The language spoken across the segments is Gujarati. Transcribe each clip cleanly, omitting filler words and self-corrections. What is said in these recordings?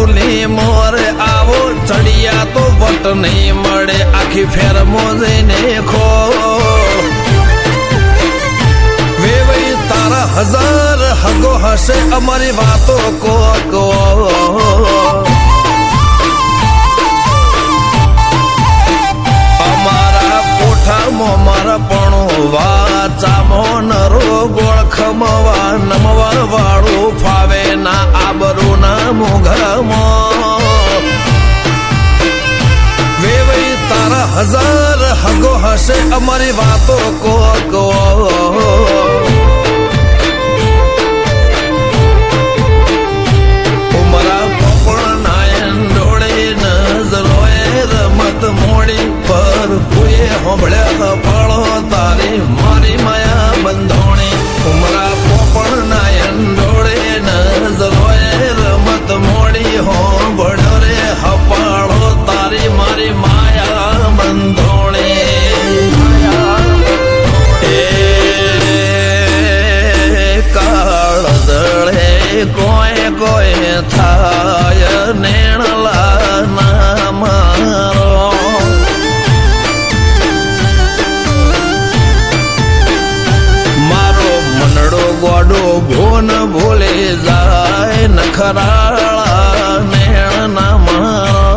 નવલી મોરે આવો ચડિયા તો વટ નહીં મળે આખી ફેર મોજને ખો વેવાઈ તારા હજાર હગો હશે અમારી વાતો કો અમારા કોઠામાં મારા પણ વાચામો નરો ગોળ ખમવા નમવા વાળું ફાવે ના આબરૂ ના મોઘામાં વેવાઈ તારા હજાર હગો હશે અમારી વાતો કો ઉમરા પોપણ નાયન ડોળે નજરોએ રમત મોડી પર કોઈએ હોંભળ્યા પાળો તારી મારી માયા બંધોણી ઉમરા પોપણ નાયન ડોળે નજરોએ રમત મોડી હોંભળ્યો રે હપાળો તારી મારી માયા બંધોણી કાળ દળે કોઈ થાય નેણલા ના મારો મારો મનડો ગોડો ભોન ભૂલે જાય નખરાળા નેણ ના મારો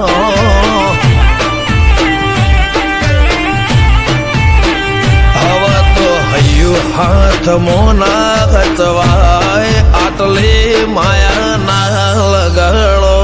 હવે તો હૈયું હાથ મોના ખચવાય આટલી માયા ના લગાડો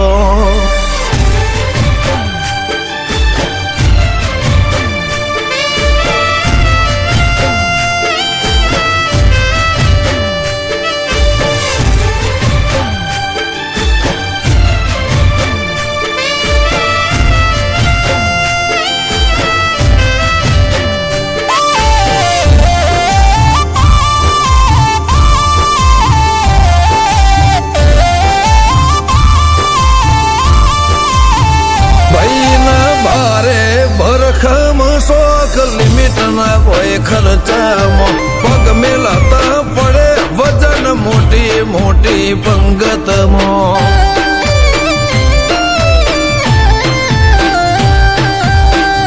શોખ લિમિટ ના કોઈ ખર્ચામાં પગ મેલાતા પડે વજન મોટી મોટી પંગતમાં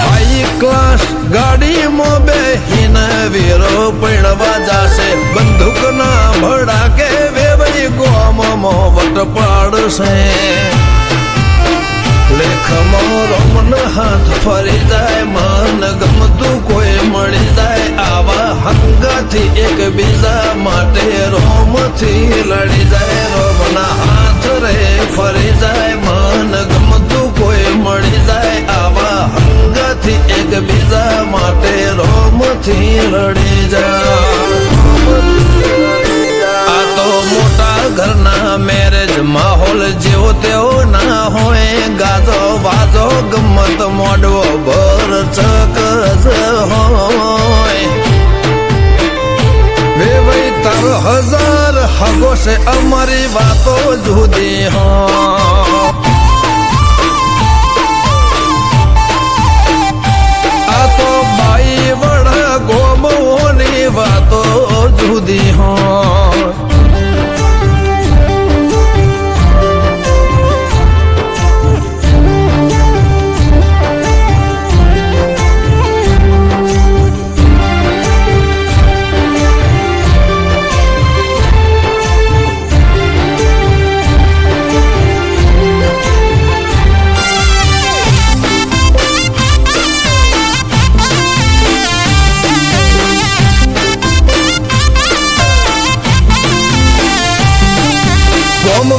હાઈ ક્લાસ ગાડીમાં બેહીને વીરો પૈણવા જાશે બંદૂક ના ભડાકે વેવાઈ ગોમમાં વટ પાડશે લેખમાં રમન હાથ ફરી જાય મન ગમતું કોઈ મળી જાય આવા હંગાથી એકબીજા માટે રોમથી લડી જાય રોમના હાથ રે ફરી જાય મન ગમતું કોઈ મળી જાય આવા હંગાથી એકબીજા માટે રોમથી લડી જાય આ તો મોટા ઘરના મેરેજ માહોલ જેવો તેવો ના હોય ગાજો વાજો ગમત મોડવો ભર ચકજ હોય વેવાઈ તારો હજાર હગો છે અમારી વાતો જુદી હોય આ તો બાઈ વડા ગોમોની વાતો જુદી હોય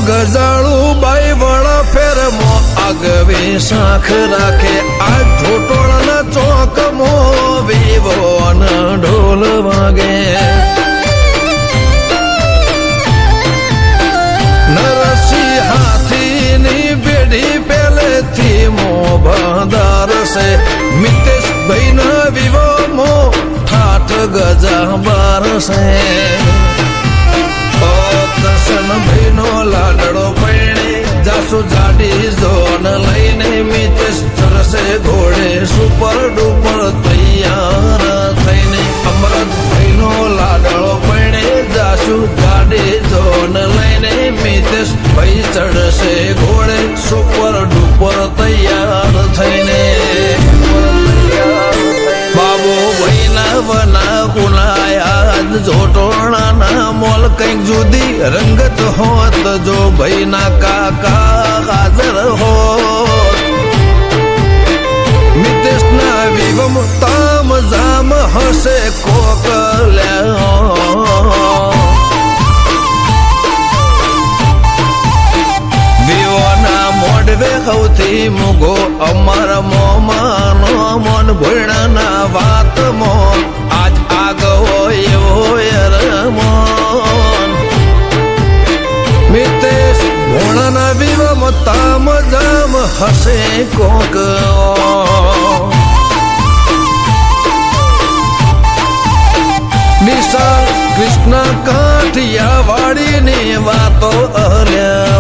ગજાળું બાઈ વડા ફેરમો આગવી શાખ રાખે આ ઢોટોળના ચોકમો વિવો ઢોલ વાગે નરસિંહ હાથીની પેઢી પેલેથી મો ભાદાર છે મિતેશ ભાઈ ના વિવો મો ઠાઠ ગજા બાર છે દર્શન ભાઈ નો લાડડો પૈણે જાસુ જાડી જોન લઈને મિતેશ ચરસે ઘોડે સુપર ડુપર તૈયાર થઈને અમરત ભાઈ નો લાડડો પૈણે જાસુ જાડી જોન લઈને મિતેશ ભાઈ ચડશે ઘોડે મોલ કઈક જુદી રંગત હોત જો ભાઈ ના કાકા હાજર હોત મિતેશ ના વિવમ તામ જામ હશે કોક વિવોના મોઢવે સૌથી મુગો અમાર મોમાનો મોન ભોળના વાત મોન આજ આગવો એવો રમોન મિતેશ ભોળાના વિવમ તામ જામ હશે કોક નિશાળ કૃષ્ણ કાઠિયા વાડીની વાતો અલ્યા